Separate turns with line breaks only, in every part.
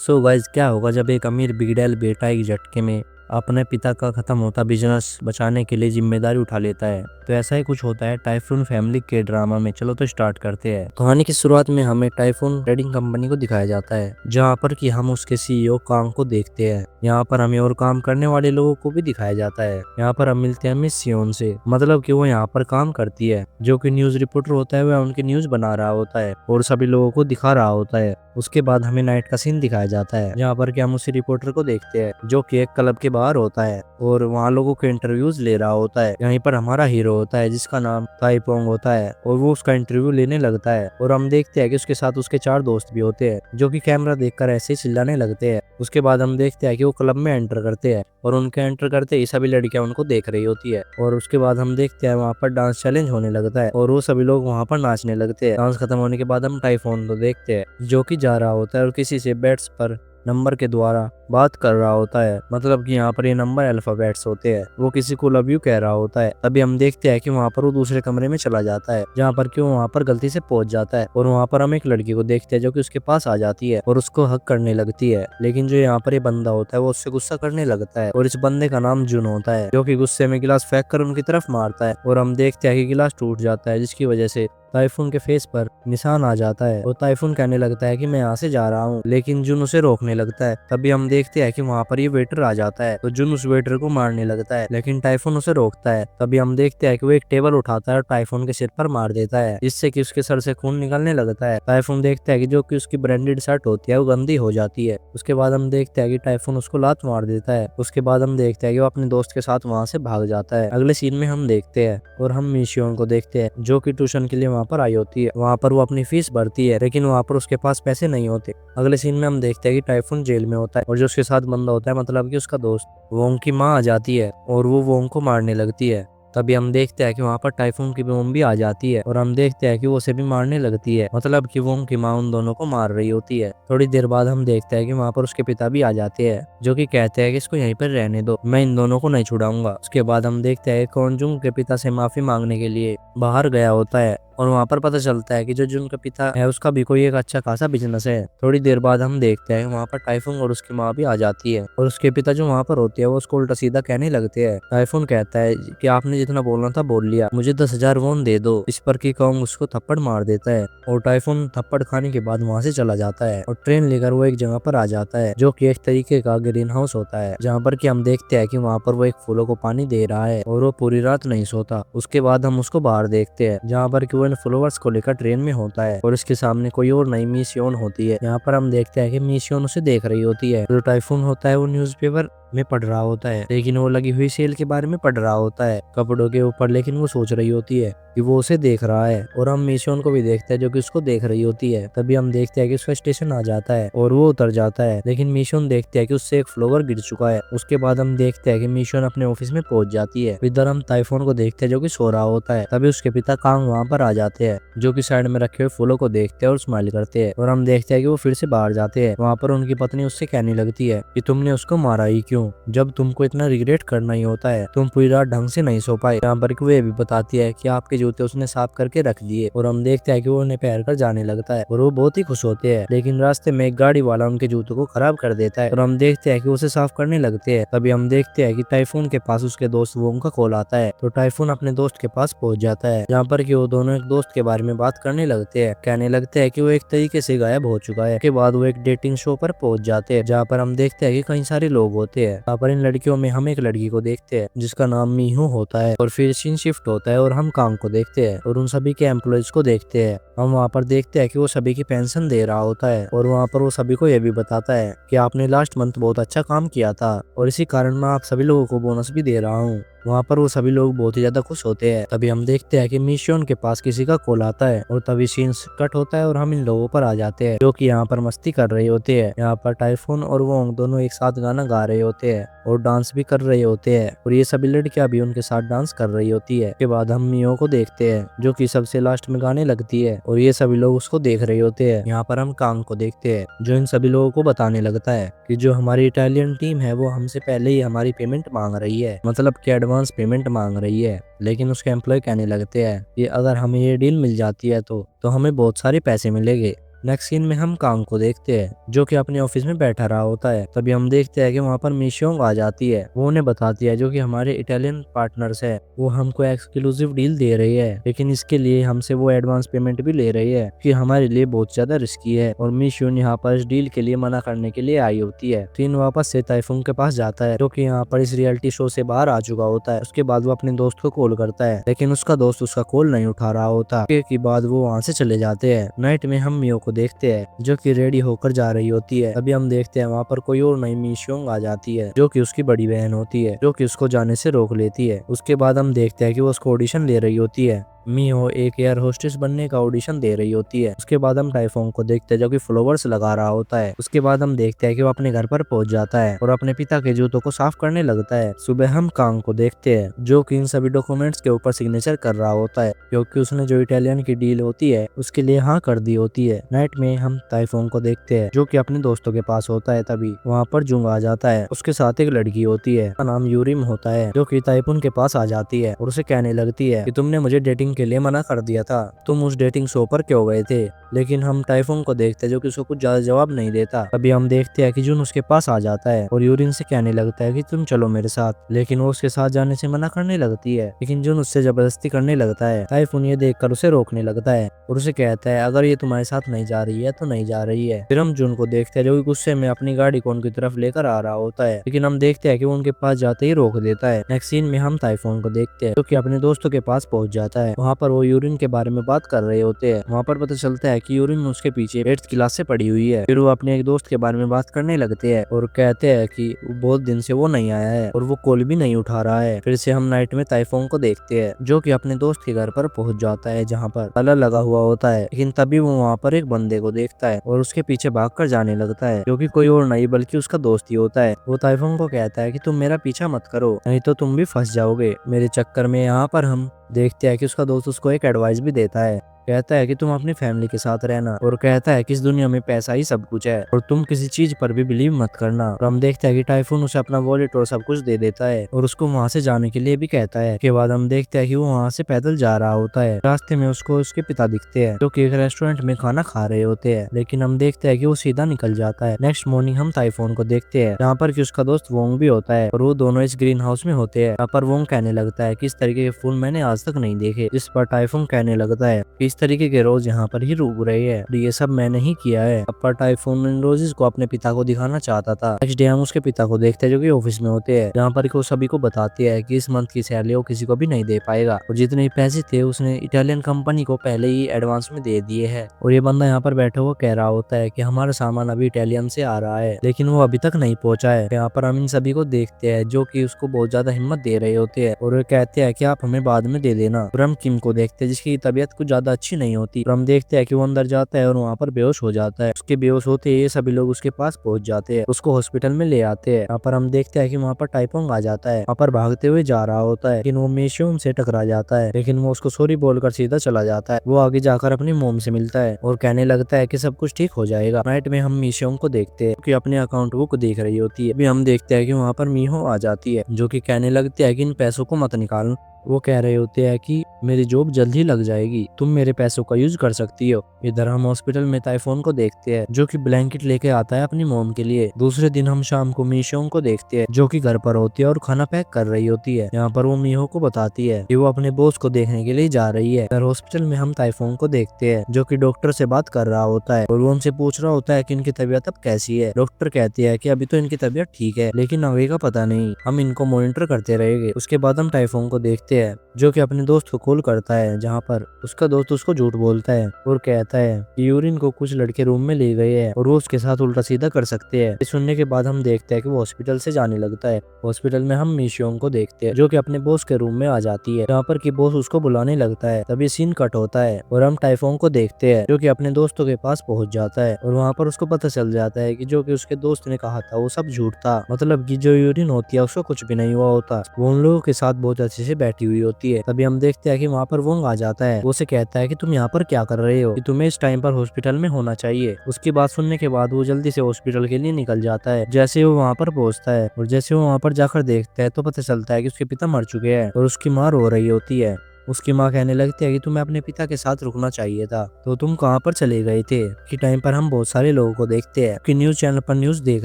So guys, क्या होगा जब एक अमीर बिगड़ैल बेटा एक झटके में अपने पिता का खत्म होता बिजनेस बचाने के लिए जिम्मेदारी उठा लेता है। तो ऐसा ही कुछ होता है टाइफून फैमिली के ड्रामा में। चलो तो स्टार्ट करते हैं। कहानी की शुरुआत में हमें टाइफून ट्रेडिंग कंपनी को दिखाया जाता है, जहाँ पर कि हम उसके सीईओ कांग को देखते हैं। यहाँ पर हमें और काम करने वाले लोगों को भी दिखाया जाता है। यहाँ पर हम मिलते हैं मिस सियोन से, मतलब कि वो यहाँ पर काम करती है, जो कि न्यूज रिपोर्टर होता है। वह उनकी न्यूज बना रहा होता है और सभी लोगों को दिखा रहा होता है। उसके बाद हमें नाइट का सीन दिखाया जाता है, जहाँ पर कि हम उसी रिपोर्टर को देखते हैं, जो कि एक क्लब के बाहर होता है और वहाँ लोगों के इंटरव्यूज ले रहा होता है। यहीं पर हमारा हीरो होता है, जिसका नाम ताइपोंग होता है, और वो उसका इंटरव्यू लेने लगता है। और हम देखते हैं कि उसके साथ उसके 4 दोस्त भी होते हैं, जो कि कैमरा देखकर ऐसे ही चिल्लाने लगते हैं। उसके बाद हम देखते हैं कि वो क्लब में एंटर करते हैं, और उनके एंटर करते ही सभी लड़कियां उनको देख रही होती है। और उसके बाद हम देखते हैं वहाँ पर डांस चैलेंज होने लगता है, और वो सभी लोग वहाँ पर नाचने लगते हैं। डांस खत्म होने के बाद हम टाइफोन को देखते हैं, जो कि जा रहा होता है और किसी से बेड्स पर नंबर के द्वारा बात कर रहा होता है। मतलब कि यहाँ पर ये नंबर अल्फाबेट्स होते हैं। वो किसी को लव यू कह रहा होता है। तभी हम देखते हैं कि वहाँ पर वो दूसरे कमरे में चला जाता है, जहाँ पर कि वो वहाँ पर गलती से पहुंच जाता है। और वहाँ पर हम एक लड़की को देखते हैं, जो कि उसके पास आ जाती है और उसको हक करने लगती है। लेकिन जो यहाँ पर ये बंदा होता है, वो उससे गुस्सा करने लगता है, और इस बंदे का नाम जुन होता है, जो कि गुस्से में गिलास फेंक कर उनकी तरफ मारता है। और हम देखते हैं कि गिलास टूट जाता है, जिसकी वजह से टाइफून के फेस पर निशान आ जाता है। और टाइफून कहने लगता है कि मैं यहाँ से जा रहा हूँ, लेकिन जुन उसे रोकने लगता है। तभी हम देखते हैं कि वहाँ पर ये वेटर आ जाता है, तो जुन उस वेटर को मारने लगता है, लेकिन टाइफून उसे रोकता है। तभी हम देखते हैं कि वो एक टेबल उठाता है और टाइफून के सिर पर मार देता है, जिससे कि उसके सर से खून निकलने लगता है। टाइफून देखता है कि जो कि उसकी ब्रांडेड शर्ट होती है वो गंदी हो जाती है। उसके बाद हम देखते हैं कि टाइफून उसको लात मार देता है। उसके बाद हम देखते हैं कि वो अपने दोस्त के साथ वहाँ से भाग जाता है। अगले सीन में हम देखते हैं और हम मिशियोन को देखते हैं, जो कि ट्यूशन के लिए वहाँ पर आई होती है। वहाँ पर वो अपनी फीस भरती है, लेकिन वहाँ पर उसके पास पैसे नहीं होते। अगले सीन में हम देखते हैं कि टाइफून जेल में होता है, और जो उसके साथ बंदा होता है, मतलब कि उसका दोस्त, वोंग की माँ आ जाती है और वो वोंग को मारने लगती है। तभी हम देखते हैं कि वहाँ पर टाइफून की बम भी आ जाती है, और हम देखते हैं कि वो उसे भी मारने लगती है, मतलब कि वोंग की माँ उन दोनों को मार रही होती है। थोड़ी देर बाद हम देखते हैं कि वहाँ पर उसके पिता भी आ जाते हैं, जो कि कहते हैं कि इसको यहीं पर रहने दो, मैं इन दोनों को नहीं छुड़ाऊंगा। उसके बाद हम देखते हैं कि कॉन्जुंग के पिता से माफी मांगने के लिए बाहर गया होता है, और वहाँ पर पता चलता है कि जो जुन का पिता है उसका भी कोई एक अच्छा खासा बिजनेस है। थोड़ी देर बाद हम देखते हैं वहाँ पर टाइफून और उसकी माँ भी आ जाती है, और उसके पिता जो वहाँ पर होते हैं वो उसको उल्टा सीधा कहने लगते हैं। टाइफून कहता है कि आपने जितना बोलना था बोल लिया, मुझे 10,000 वोन दे दो। इस पर कि कॉन्ग उसको थप्पड़ मार देता है, और टाइफून थप्पड़ खाने के बाद वहाँ से चला जाता है, और ट्रेन लेकर वो एक जगह पर आ जाता है, जो कि एक तरीके का ग्रीन हाउस होता है, जहाँ पर कि हम देखते हैं कि वहाँ पर वो एक फूलों को पानी दे रहा है, और वो पूरी रात नहीं सोता। उसके बाद हम उसको बाहर देखते हैं, जहाँ पर कि वो इन फॉलोअर्स को लेकर ट्रेन में होता है, और इसके सामने कोई और नई मिशियोन होती है। यहाँ पर हम देखते हैं कि मिशियोन उसे देख रही होती है। जो टाइफून होता है वो न्यूज़पेपर में पढ़ रहा होता है, लेकिन वो लगी हुई सेल के बारे में पढ़ रहा होता है, कपड़ों के ऊपर। लेकिन वो सोच रही होती है कि वो उसे देख रहा है, और हम मिशियोन को भी देखते हैं, जो कि उसको देख रही होती है। तभी हम देखते हैं कि उसका स्टेशन आ जाता है और वो उतर जाता है, लेकिन मिशियोन देखते हैं कि उससे एक फ्लोवर गिर चुका है। उसके बाद हम देखते हैं कि मिशियोन अपने ऑफिस में पहुंच जाती है। इधर हम टाइफून को देखते हैं, जो कि सो रहा होता है। तभी उसके पिता कांग वहाँ पर आ जाते हैं, जो कि साइड में रखे हुए फूलों को देखते हैं और स्माइल करते हैं। और हम देखते हैं कि वो फिर से बाहर जाते हैं। वहाँ पर उनकी पत्नी उससे कहने लगती है कि तुमने उसको मारा ही क्यों, जब तुमको इतना रिग्रेट करना ही होता है, तुम पूरी रात ढंग से नहीं सो पाए। यहाँ पर वो ये भी बताती है कि आपके जूते उसने साफ करके रख दिए। और हम देखते हैं कि वो उन्हें पहन कर जाने लगता है, और वो बहुत ही खुश होते हैं। लेकिन रास्ते में एक गाड़ी वाला उनके जूतों को खराब कर देता है, और हम देखते हैं कि उसे साफ करने लगते हैं। तभी हम देखते हैं कि टाइफून के पास उसके दोस्त वोंग का कॉल आता है, तो टाइफून अपने दोस्त के पास पहुंच जाता है, जहाँ पर कि वो दोनों एक दोस्त के बारे में बात करने लगते हैं। कहने लगते हैं कि वो एक तरीके से गायब हो चुका है। उसके बाद वो एक डेटिंग शो पर पहुंच जाते हैं, जहाँ पर हम देखते हैं कि कई सारे लोग होते हैं। यहाँ पर इन लड़कियों में हम एक लड़की को देखते हैं, जिसका नाम मीहू होता है। और फिर सीन शिफ्ट होता है और हम कांग को देखते हैं, और उन सभी के एम्प्लॉयज को देखते हैं। हम वहाँ पर देखते हैं कि वो सभी की पेंशन दे रहा होता है, और वहाँ पर वो सभी को ये भी बताता है कि आपने लास्ट मंथ बहुत अच्छा काम किया था, और इसी कारण मैं आप सभी लोगों को बोनस भी दे रहा हूँ। वहाँ पर वो सभी लोग बहुत ही ज्यादा खुश होते हैं। तभी हम देखते हैं कि मिशियोन के पास किसी का कॉल आता है, और तभी सीन कट होता है और हम इन लोगों पर आ जाते हैं, जो कि यहाँ पर मस्ती कर रहे होते हैं। यहाँ पर टाइफून और वोंग दोनों एक साथ गाना गा रहे होते हैं और डांस भी कर रहे होते हैं, और ये सभी लड़कियां भी उनके साथ डांस कर रही होती है। उसके बाद हम मियो को देखते हैं, जो कि सबसे लास्ट में गाने लगती है, और ये सभी लोग उसको देख रहे होते हैं। यहाँ पर हम कांग को देखते हैं, जो इन सभी लोगों को बताने लगता है कि जो हमारी इटालियन टीम है वो हमसे पहले ही हमारी पेमेंट मांग रही है, मतलब कि एडवांस पेमेंट मांग रही है। लेकिन उसके एम्प्लॉय कहने लगते हैं कि अगर हमें ये डील मिल जाती है तो हमें बहुत सारे पैसे मिलेंगे। नेक्स्ट सीन में हम कांग को देखते हैं जो कि अपने ऑफिस में बैठा रहा होता है। तभी हम देखते हैं कि वहाँ पर मिशोंग आ जाती है। वो उन्हें बताती है जो कि हमारे इटालियन पार्टनर्स है वो हमको एक्सक्लूसिव डील दे रही है, लेकिन इसके लिए हमसे वो एडवांस पेमेंट भी ले रही है कि हमारे लिए बहुत ज्यादा रिस्की है। और मिशोन यहाँ पर इस डील के लिए मना करने के लिए आई होती है। तीन वापस से ताइफून के पास जाता है जो कि यहाँ पर इस रियलिटी शो से बाहर आ चुका होता है। उसके बाद वो अपने दोस्त को कॉल करता है, लेकिन उसका दोस्त उसका कॉल नहीं उठा रहा होता। के बाद वो वहाँ से चले जाते हैं। नाइट में हम मियो को देखते हैं जो कि रेडी होकर जा रही होती है। अभी हम देखते हैं वहाँ पर कोई और नई मिशोंग आ जाती है जो कि उसकी बड़ी बहन होती है, जो कि उसको जाने से रोक लेती है। उसके बाद हम देखते हैं कि वो उसको ऑडिशन ले रही होती है। मियो एक एयर होस्टेस बनने का ऑडिशन दे रही होती है। उसके बाद हम टाइफोंग को देखते हैं जो कि फ्लावर्स लगा रहा होता है। उसके बाद हम देखते हैं कि वो अपने घर पर पहुंच जाता है और अपने पिता के जूतों को साफ करने लगता है। सुबह हम कांग को देखते हैं जो कि इन सभी डॉक्यूमेंट्स के ऊपर सिग्नेचर कर रहा होता है क्योंकि उसने जो इटालियन की डील होती है उसके लिए हाँ कर दी होती है। नाइट में हम टाइफोंग को देखते हैं जो कि अपने दोस्तों के पास होता है। तभी वहाँ पर जुंग आ जाता है। उसके साथ एक लड़की होती है, उसका नाम यूरिम होता है, जो कि टाइफून के पास आ जाती है और उसे कहने लगती है कि तुमने मुझे डेटिंग के लिए मना कर दिया था, तुम उस डेटिंग शो पर क्यों गए थे। लेकिन हम टाइफून को देखते हैं जो कि उसको कुछ ज्यादा जवाब नहीं देता। अभी हम देखते हैं कि जुन उसके पास आ जाता है और यूरिन से कहने लगता है कि तुम चलो मेरे साथ, लेकिन वो उसके साथ जाने से मना करने लगती है। लेकिन जुन उससे जबरदस्ती करने लगता है। टाइफून ये देखकर उसे रोकने लगता है और उसे कहता है अगर ये तुम्हारे साथ नहीं जा रही है तो नहीं जा रही है। फिर हम जुन को देखते हैं जो कि गुस्से में अपनी गाड़ी को उनकी तरफ लेकर आ रहा होता है, लेकिन हम देखते हैं कि वो उनके पास जाते ही रोक देता है। नेक्स्ट सीन में हम टाइफून को देखते हैं जो कि अपने दोस्तों के पास पहुंच जाता है। वहाँ पर वो यूरिन के बारे में बात कर रहे होते हैं। वहाँ पर पता चलता है कि यूरिन उसके पीछे 8th क्लास से पड़ी हुई है। फिर वो अपने एक दोस्त के बारे में बात करने लगते हैं और कहते हैं कि बहुत दिन से वो नहीं आया है और वो कॉल भी नहीं उठा रहा है। फिर से हम नाइट में ताइफोंग को देखते हैं जो कि अपने दोस्त के घर पर पहुंच जाता है जहाँ पर ताला लगा हुआ होता है। लेकिन तभी वो वहाँ पर एक बंदे को देखता है और उसके पीछे भागकर जाने लगता है जो कि कोई और नहीं बल्कि उसका दोस्त ही होता है। वो ताइफोंग को कहता है कि तुम मेरा पीछा मत करो नहीं तो तुम भी फंस जाओगे मेरे चक्कर में। यहाँ पर हम देखते हैं कि उसका दोस्त उसको एक एडवाइस भी देता है, कहता है कि तुम अपनी फैमिली के साथ रहना और कहता है कि इस दुनिया में पैसा ही सब कुछ है और तुम किसी चीज पर भी बिलीव मत करना। और हम देखते हैं कि टाइफून उसे अपना वॉलेट और सब कुछ दे देता है और उसको वहाँ से जाने के लिए भी कहता है। के बाद हम देखते हैं कि वो वहाँ से पैदल जा रहा होता है। रास्ते में उसको उसके पिता दिखते हैं जो कि एक रेस्टोरेंट में खाना खा रहे होते हैं, लेकिन हम देखते हैं कि वो सीधा निकल जाता है। नेक्स्ट मॉर्निंग हम टाइफून को देखते हैं जहाँ पर कि उसका दोस्त वोंग भी होता है और वो दोनों इस ग्रीन हाउस में होते हैं। यहाँ पर वोंग कहने लगता है कि इस तरीके के फूल मैंने आज तक नहीं देखे, जिस पर टाइफून कहने लगता है कि इस तरीके के रोज यहाँ पर ही रुक रही है, ये सब मैंने ही किया है। पर टाइफून इन रोजेस को अपने पिता को दिखाना चाहता था। नेक्स्ट डे हम उसके पिता को देखते हैं जो कि ऑफिस में होते हैं, जहाँ पर वो सभी को बताती है कि इस मंथ की सैलरी वो किसी को भी नहीं दे पाएगा और जितने पैसे थे उसने इटालियन कंपनी को पहले ही एडवांस में दे दिए हैं। और ये बंदा यहाँ पर बैठा हुआ कह रहा होता है कि हमारा सामान अभी इटालियन से आ रहा है लेकिन वो अभी तक नहीं पहुंचा है। यहाँ पर हम इन सभी को देखते हैं जो कि उसको बहुत ज्यादा हिम्मत दे रहे होते हैं और कहते हैं कि आप हमें बाद में दे देना। और हम किम को देखते हैं जिसकी तबीयत कुछ ज्यादा अच्छी नहीं होती और हम देखते हैं कि वो अंदर जाता है और वहाँ पर बेहोश हो जाता है। उसके बेहोश होते ही सभी लोग उसके पास पहुंच जाते हैं, उसको हॉस्पिटल में ले आते हैं। यहाँ पर हम देखते हैं कि वहाँ पर टाइफोंग आ जाता है, वहाँ पर भागते हुए जा रहा होता है लेकिन वो मिशोंग से टकरा जाता है, लेकिन वो उसको सॉरी बोलकर सीधा चला जाता है। वो आगे जाकर अपनी मोम से मिलता है और कहने लगता है कि सब कुछ ठीक हो जाएगा। नाइट में हम मिशोंग को देखते हैं कि अपने अकाउंट बुक देख रही होती है। अभी हम देखते हैं कि वहाँ पर मीहो आ जाती है जो कि कहने लगती है कि इन पैसों को मत निकाल। वो कह रहे होते हैं कि मेरी जॉब जल्द ही लग जाएगी, तुम मेरे पैसों का यूज कर सकती हो। इधर हम हॉस्पिटल में टाइफोन को देखते हैं जो कि ब्लैंकेट लेके आता है अपनी मोम के लिए। दूसरे दिन हम शाम को मिशोंग को देखते हैं जो कि घर पर होती है और खाना पैक कर रही होती है। यहाँ पर वो मिहो को बताती है कि वो अपने बॉस को देखने के लिए जा रही है। इधर हॉस्पिटल में हम टाइफोन को देखते हैं जो कि डॉक्टर से बात कर रहा होता है और वो उनसे पूछ रहा होता है कि इनकी तबीयत अब कैसी है। डॉक्टर कहती है कि अभी तो इनकी तबीयत ठीक है लेकिन आगे का पता नहीं, हम इनको मॉनिटर करते रहेंगे। उसके बाद हम टाइफोन को देखते हैं जो कि अपने दोस्त को कॉल करता है, जहाँ पर उसका दोस्त उसको झूठ बोलता है और कहता है कि यूरिन को कुछ लड़के रूम में ले गए हैं और वो उसके साथ उल्टा सीधा कर सकते हैं। सुनने के बाद हम देखते हैं कि वो हॉस्पिटल से जाने लगता है। हॉस्पिटल में हम मिशोंग को देखते हैं जो कि अपने बॉस के रूम में आ जाती है, जहाँ पर कि बॉस उसको बुलाने लगता है। तभी सीन कट होता है और हम टाइफोंग को देखते हैं जो कि अपने दोस्तों के पास पहुंच जाता है और वहाँ पर उसको पता चल जाता है कि जो कि उसके दोस्त ने कहा था वो सब झूठ था, मतलब कि जो यूरिन होती है उसको कुछ भी नहीं हुआ होता, वो उन लोगों के साथ बहुत अच्छे से बैठी हुई होती है। तभी हम देखते हैं कि वहाँ पर वोंग आ जाता है। वो उसे कहता है कि तुम यहाँ पर क्या कर रहे हो, कि तुम्हें इस टाइम पर हॉस्पिटल में होना चाहिए। उसकी बात सुनने के बाद वो जल्दी से हॉस्पिटल के लिए निकल जाता है। जैसे वो वहाँ पर पहुंचता है और जैसे वो वहाँ पर जाकर देखता है तो पता चलता है कि उसके पिता मर चुके हैं और उसकी माँ रो रही होती है। उसकी माँ कहने लगती है कि तुम्हें अपने पिता के साथ रुकना चाहिए था, तो तुम कहाँ पर चले गए थे। कि टाइम पर हम बहुत सारे लोगों को देखते हैं कि न्यूज चैनल पर न्यूज देख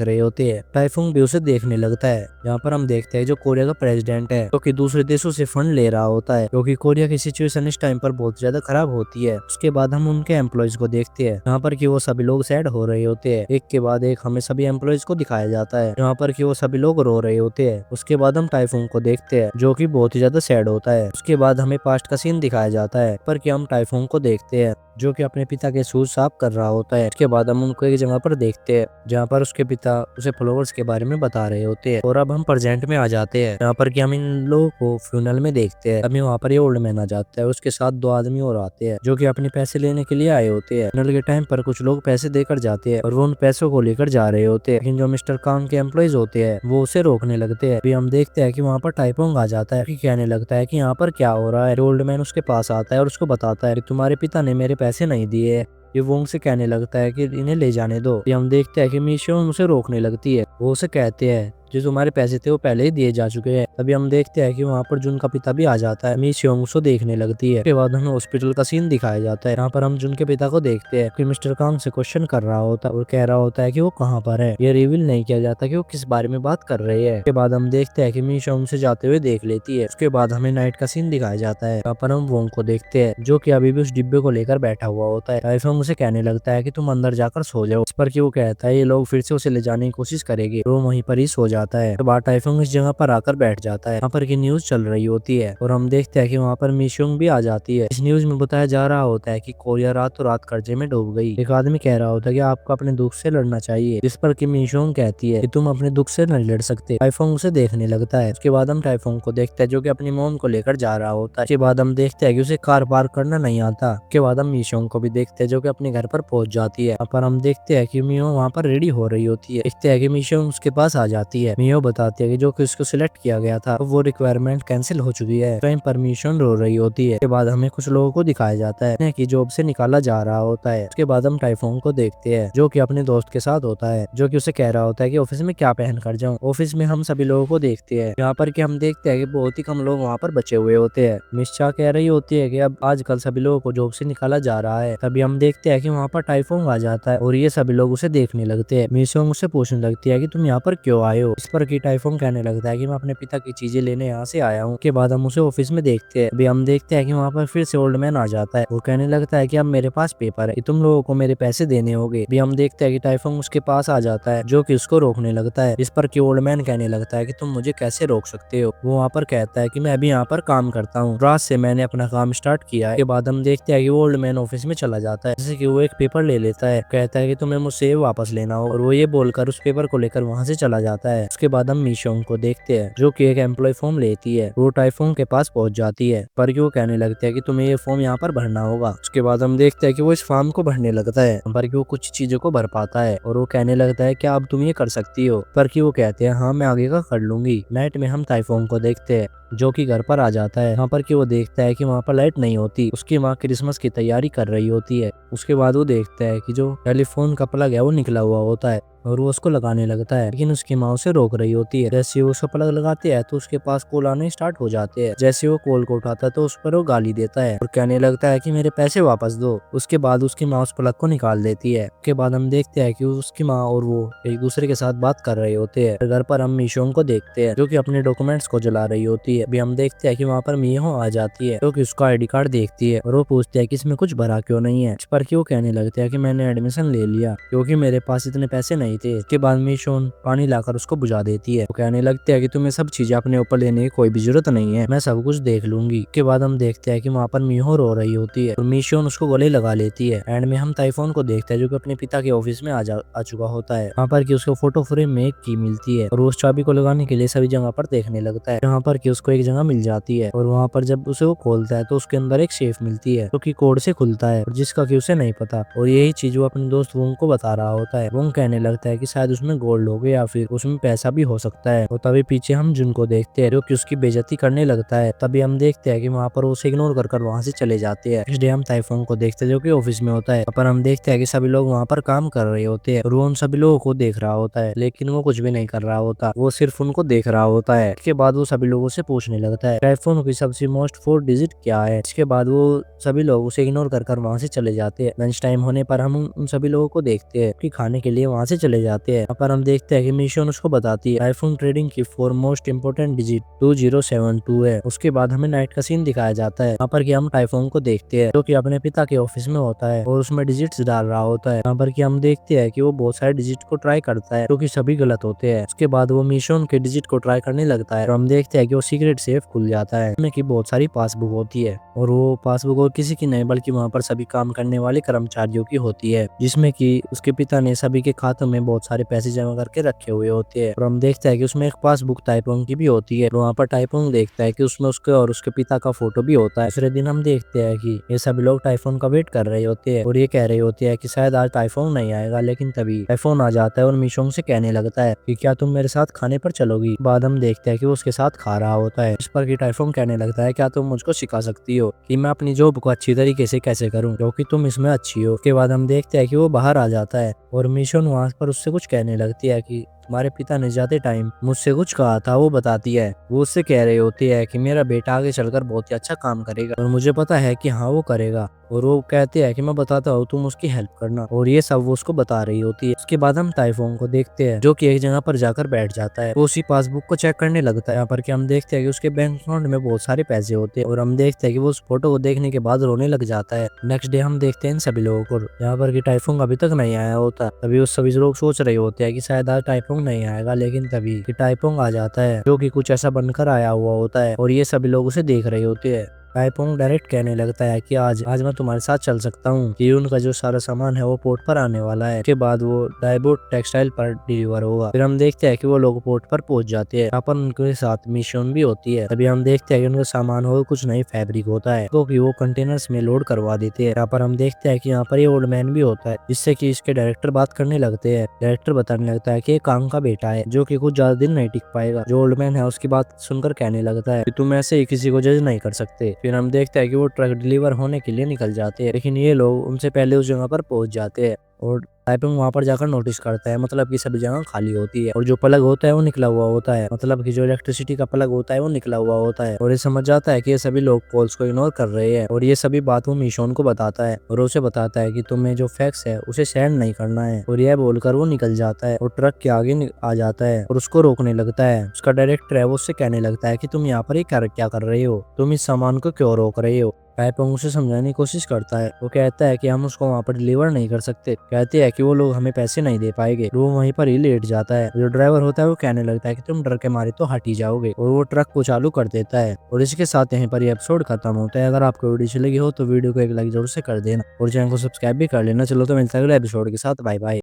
रहे होते हैं। टाइफूंग भी उसे देखने लगता है। यहाँ पर हम देखते हैं जो कोरिया का प्रेसिडेंट है जो कि दूसरे देशों से फंड ले रहा होता है, क्योंकि कोरिया की सिचुएशन इस टाइम पर बहुत ज्यादा खराब होती है। उसके बाद हम उनके एम्प्लॉयज को देखते हैं यहाँ पर कि वो सभी लोग सैड हो रहे होते हैं। एक के बाद एक हमें सभी एम्प्लॉयज को दिखाया जाता है यहाँ पर कि वो सभी लोग रो रहे होते हैं। उसके बाद हम टाइफूंग को देखते हैं जो कि बहुत ही ज्यादा सैड होता है। उसके बाद हमें पास्ट का सीन दिखाया जाता है पर कि हम टाइफूंग को देखते हैं जो कि अपने पिता के शूज साफ कर रहा होता है। उसके बाद हम उनको एक जगह पर देखते हैं जहाँ पर उसके पिता उसे फ्लावर्स के बारे में बता रहे होते हैं। और अब हम प्रेजेंट में आ जाते हैं यहाँ पर कि हम इन लोगों को फ्यूनल में देखते हैं। अभी वहाँ पर ये ओल्ड मैन आ जाता है, उसके साथ 2 आदमी और आते हैं जो कि अपने पैसे लेने के लिए आए होते हैं। फ्यूनल के टाइम पर कुछ लोग पैसे देकर जाते हैं और वो उन पैसों को लेकर जा रहे होते हैं, लेकिन जो मिस्टर कांग के एम्प्लॉइज होते हैं वो उसे रोकने लगते हैं। अभी हम देखते हैं कि वहाँ पर टाइफूंग आ जाता है कि कहने लगता है कि यहाँ पर क्या हो रहा है। ओल्ड मैन उसके पास आता है और उसको बताता है कि तुम्हारे पिता ने मेरे पैसे नहीं दिए। ये वोंग से कहने लगता है कि इन्हें ले जाने दो। ये हम देखते हैं कि मीशोंग उसे रोकने लगती है। वो उसे कहते हैं जो तुम्हारे पैसे थे वो पहले ही दिए जा चुके हैं। तभी हम देखते हैं कि वहाँ पर जुन का पिता भी आ जाता है। मीशोंग उसको देखने लगती है। उसके बाद हमें हॉस्पिटल का सीन दिखाया जाता है। यहाँ पर हम जुन के पिता को देखते हैं कि मिस्टर कांग से क्वेश्चन कर रहा होता है और कह रहा होता है कि वो कहाँ पर है। ये रिवील नहीं किया जाता कि वो किस बारे में बात कर रहे हैं। उसके बाद हम देखते हैं कि मीशोंग से जाते हुए देख लेती है। उसके बाद हमें नाइट का सीन दिखाया जाता है। यहाँ पर हम वोंग को देखते हैं जो कि अभी भी उस डिब्बे को लेकर बैठा हुआ होता है। टाइफूंग उसे कहने लगता है कि तुम अंदर जाकर सो जाओ। इस पर कि वो कहता है ये लोग फिर से उसे ले जाने की कोशिश करेंगे। वो वहीं पर ही सो जाता है। टाइफूंग इस जगह पर आकर बैठ जाता है। यहाँ पर की न्यूज चल रही होती है और हम देखते हैं कि वहाँ पर मीशोंग भी आ जाती है। इस न्यूज में बताया जा रहा होता है कि कोरिया रातों रात कर्जे में डूब गई। एक आदमी कह रहा होता है कि आपको अपने दुख से लड़ना चाहिए, जिस पर कि मीशोंग कहती है कि तुम अपने दुख से नहीं लड़ सकते। टाइफूंग उसे देखने लगता है। उसके बाद हम टाइफूंग को देखते हैं जो कि अपनी मोम को लेकर जा रहा होता है। उसके बाद हम देखते हैं कि उसे कार पार्क करना नहीं आता। उसके बाद हम मीशोंग को भी देखते हैं जो कि अपने घर पर पहुंच जाती है। यहाँ पर हम देखते हैं कि मियो वहाँ पर रेडी हो रही होती है। देखते हैं कि मीशोंग उसके पास आ जाती है। मियो बताती है कि जो कि उसको सिलेक्ट किया गया था वो रिक्वायरमेंट कैंसिल हो चुकी है। टाइम परमिशन रो रही होती है। उसके बाद हमें कुछ लोगों को दिखाया जाता है कि जॉब से निकाला जा रहा होता है। उसके बाद हम टाइफूंग को देखते हैं जो कि अपने दोस्त के साथ होता है, जो कि उसे कह रहा होता है कि ऑफिस में क्या पहन कर जाऊं। ऑफिस में हम सभी लोगों को देखते हैं यहाँ पर कि हम देखते हैं कि बहुत ही कम लोग वहाँ पर बचे हुए होते हैं। मिस्चा कह रही होती है कि अब आजकल सभी लोगों को जॉब से निकाला जा रहा है। तभी हम देखते हैं कि वहाँ पर टाइफूंग आ जाता है और ये सभी लोग उसे देखने लगते हैं। मिशोंग उससे पूछने लगती है कि तुम यहाँ पर क्यों आए हो। इस पर कि टाइफूंग कहने लगता है कि मैं अपने पिता की चीजें लेने यहाँ से आया हूँ। के बाद हम उसे ऑफिस में देखते हैं। अभी हम देखते हैं कि वहाँ पर फिर से ओल्ड मैन आ जाता है। वो कहने लगता है कि अब मेरे पास पेपर है कि तुम लोगों को मेरे पैसे देने होंगे। अभी हम देखते हैं कि टाइफूंग उसके पास आ जाता है जो कि उसको रोकने लगता है। इस पर कि ओल्ड मैन कहने लगता है कि तुम मुझे कैसे रोक सकते हो। वो वहाँ पर कहता है कि मैं अभी यहाँ पर काम करता हूँ, रात से मैंने अपना काम स्टार्ट किया है। के बाद हम देखते हैं कि ओल्ड मैन ऑफिस में चला जाता है। जैसे कि वो एक पेपर ले लेता है, कहता है कि तुम्हें मुझसे वापस लेना हो, और वो ये बोलकर उस पेपर को लेकर वहाँ से चला जाता है। उसके बाद हम मीशोंग को देखते हैं जो कि एक एम्प्लॉय फॉर्म लेती है। वो टाइफूंग के पास पहुंच जाती है पर वो कहने लगता है कि तुम्हें ये फॉर्म यहाँ पर भरना होगा। उसके बाद हम देखते हैं कि वो इस फॉर्म को भरने लगता है पर वो कुछ चीजों को भर पाता है और वो कहने लगता है क्या अब तुम ये कर सकती हो। पर वो कहते हैं हाँ मैं आगे का कर लूंगी। नाइट में हम टाइफूंग को देखते हैं जो कि घर पर आ जाता है। यहाँ पर कि वो देखता है कि वहाँ पर लाइट नहीं होती। उसकी माँ क्रिसमस की तैयारी कर रही होती है। उसके बाद वो देखता है कि जो टेलीफोन का प्लग है वो निकला हुआ होता है और वो उसको लगाने लगता है, लेकिन उसकी माँ उसे रोक रही होती है। जैसे वो उसको प्लग लगाते हैं तो उसके पास कॉल आने स्टार्ट हो जाते हैं। जैसे वो कॉल को उठाता है तो उस पर वो गाली देता है और कहने लगता है कि मेरे पैसे वापस दो। उसके बाद उसकी माँ उस प्लग को निकाल देती है। उसके बाद हम देखते हैं कि उसकी माँ और वो एक दूसरे के साथ बात कर रहे होते हैं। घर पर हम मीशोंग को देखते हैं जो कि अपने डॉक्यूमेंट्स को जला रही होती है। अभी हम देखते हैं कि वहाँ पर मियो आ जाती है जो कि उसका आईडी कार्ड देखती है और वो पूछती है कि इसमें कुछ भरा क्यों नहीं है। इस पर कि वो कहने लगते हैं कि मैंने एडमिशन ले लिया क्योंकि मेरे पास इतने पैसे नहीं थे। इसके बाद मीशोन पानी लाकर उसको बुझा देती है। वो कहने लगती है कि तुम्हें सब चीजें अपने ऊपर लेने की कोई भी जरूरत नहीं है, मैं सब कुछ देख लूंगी। के बाद हम देखते हैं कि वहाँ पर मिहो रो रही होती है और मीशोन उसको गले लगा लेती है। एंड में हम टाइफून को देखते हैं जो कि अपने पिता के ऑफिस में आ चुका होता है। वहाँ पर कि उसको फोटो फ्रेम में एक की मिलती है और उस चाबी को लगाने के लिए सभी जगह पर देखने लगता है। यहाँ पर कि उसको एक जगह मिल जाती है और वहाँ पर जब उसे वो खोलता है तो उसके अंदर एक सेफ मिलती है जो कि कोड से खुलता है और जिसका कि उसे नहीं पता। और यही चीज वो अपने दोस्त वोंग को बता रहा होता है। वोंग कहने लगता लगता है कि शायद उसमें गोल्ड होगा या फिर उसमें पैसा भी हो सकता है। और तभी पीछे हम जुन को देखते हैं जो कि उसकी बेइज्जती करने लगता है। तभी हम देखते हैं कि वहाँ पर उसे इग्नोर कर वहाँ से चले जाते हैं। नेक्स्ट डे हम ताइफोंग को देखते हैं जो कि ऑफिस में होता है। पर हम देखते हैं कि सभी लोग वहाँ पर काम कर रहे होते हैं और वो उन सभी लोगों को देख रहा होता है, लेकिन वो कुछ भी नहीं कर रहा होता, वो सिर्फ उनको देख रहा होता है। इसके बाद वो सभी लोगों से पूछने लगता है ताइफोंग की सबसे मोस्ट 4 डिजिट क्या है। इसके बाद वो सभी लोग उसे इग्नोर कर वहाँ से चले जाते हैं। लंच टाइम होने पर हम उन सभी लोगों को देखते हैं कि खाने के लिए वहाँ से चले जाते हैं। यहाँ पर हम देखते हैं कि मिशोन उसको बताती है ताइफोंग ट्रेडिंग की 4 मोस्ट इंपोर्टेंट डिजिट 2072 है। उसके बाद हमें नाइट का सीन दिखाया जाता है। यहाँ पर कि हम ताइफोंग को देखते हैं जो कि अपने पिता के ऑफिस में होता है और उसमें डिजिट्स डाल रहा होता है। यहाँ पर कि हम देखते हैं कि वो बहुत सारे डिजिट को ट्राई करता है जो कि सभी गलत होते हैं। उसके बाद वो मिशोन के डिजिट को ट्राई करने लगता है और हम देखते हैं कि वो सीक्रेट सेफ खुल जाता है जिसमें कि बहुत सारी पासबुक होती है और वो पासबुक और किसी की नहीं बल्कि वहाँ पर सभी काम करने वाले कर्मचारियों की होती है, जिसमें कि उसके पिता ने सभी के खातों में बहुत सारे पैसे जमा करके रखे हुए होते हैं। और हम देखते हैं कि उसमें एक पासबुक ताइपोंग की भी होती है और वहाँ पर ताइपोंग देखता है कि उसमें उसके और उसके पिता का फोटो भी होता है। दूसरे दिन हम देखते हैं कि ये सभी लोग ताइफोन का वेट कर रहे होते हैं और ये कह रहे होते हैं कि शायद आज ताइफोन नहीं आएगा, लेकिन तभी ताइफोन आ जाता है और मिशोंग से कहने लगता है कि क्या तुम मेरे साथ खाने पर चलोगी। बाद हम देखते हैं कि वो उसके साथ खा रहा होता है। इस पर कि ताइफोंग कहने लगता है क्या तुम मुझको सिखा सकती हो कि मैं अपनी जॉब को अच्छी तरीके से कैसे करूं क्योंकि तुम इसमें अच्छी हो। उसके बाद हम देखते हैं कि वो बाहर आ जाता है और मिशोन वहां पर उससे कुछ कहने लगती है कि तुम्हारे पिता ने जाते टाइम मुझसे कुछ कहा था। वो बताती है, वो उससे कह रही होती है कि मेरा बेटा आगे चलकर बहुत ही अच्छा काम करेगा और मुझे पता है कि हाँ वो करेगा। और वो कहते हैं कि मैं बताता हूँ तुम उसकी हेल्प करना, और ये सब वो उसको बता रही होती है। उसके बाद हम ताइफोंग को देखते हैं जो कि एक जगह पर जाकर बैठ जाता है। वो उसी पासबुक को चेक करने लगता है। यहाँ पर कि हम देखते हैं कि उसके बैंक अकाउंट में बहुत सारे पैसे होते हैं और हम देखते हैं कि वो उस फोटो को देखने के बाद रोने लग जाता है। नेक्स्ट डे हम देखते हैं इन सभी लोगों को यहाँ पर कि ताइफोंग अभी तक नहीं आया होता। तभी उस सभी लोग सोच रहे होते हैं कि शायद आज ताइफोंग नहीं आएगा, लेकिन तभी ताइफोंग आ जाता है जो कि कुछ ऐसा बनकर आया हुआ होता है और ये सभी लोग उसे देख रहे होते हैं। ताइफोंग डायरेक्ट कहने लगता है कि आज मैं तुम्हारे साथ चल सकता हूँ कि उनका जो सारा सामान है वो पोर्ट पर आने वाला है। उसके बाद वो डाइबोट टेक्सटाइल पर डिलीवर होगा। फिर हम देखते हैं कि वो लोग पोर्ट पर पहुंच जाते हैं। यहाँ पर उनके साथ मिशन भी होती है। तभी हम देखते हैं कि उनका सामान हो कुछ नई फैब्रिक होता है तो कि वो कंटेनर्स में लोड करवा देते हैं। यहाँ पर हम देखते हैं कि यहाँ पर ये ओल्ड मैन भी होता है जिससे कि इसके डायरेक्टर बात करने लगते हैं। डायरेक्टर बताने लगता है कि ये कांग का बेटा है जो कि कुछ ज्यादा दिन नहीं टिक पाएगा। जो ओल्ड मैन है उसकी बात सुनकर कहने लगता है कि तुम ऐसे ही किसी को जज नहीं कर सकते। फिर हम देखते हैं कि वो ट्रक डिलीवर होने के लिए निकल जाते हैं, लेकिन ये लोग उनसे पहले उस जगह पर पहुंच जाते हैं और ताइपिंग वहां पर जाकर नोटिस करता है, मतलब कि सभी जगह खाली होती है और जो प्लग होता है वो निकला हुआ होता है, मतलब कि जो इलेक्ट्रिसिटी का प्लग होता है वो निकला हुआ होता है। और ये समझ जाता है कि ये सभी लोग कॉल्स को इग्नोर कर रहे हैं और ये सभी बात वो मिशोन को बताता है और उसे बताता है कि तुम्हें जो फैक्स है उसे सेंड नहीं करना है। और यह बोलकर वो निकल जाता है और ट्रक के आगे आ जाता है और उसको रोकने लगता है। उसका डायरेक्टर है वो उससे कहने लगता है कि तुम यहाँ पर क्या कर रहे हो, तुम इस सामान को क्यों रोक रहे हो। ताइपिंग उसे समझाने की कोशिश करता है। वो कहता है कि हम उसको वहाँ पर डिलीवर नहीं कर सकते, कहते हैं कि वो लोग हमें पैसे नहीं दे पाएंगे। वो वहीं पर ही लेट जाता है। जो ड्राइवर होता है वो कहने लगता है कि तुम डर के मारे तो हट ही जाओगे और वो ट्रक को चालू कर देता है। और इसके साथ यहीं पर ये एपिसोड खत्म होता है। अगर आपको वीडियो अच्छी लगी हो तो वीडियो को एक लाइक जरूर से कर देना और चैनल को सब्सक्राइब भी कर लेना। चलो तो मिलता है अगले एपिसोड के साथ। Bye bye.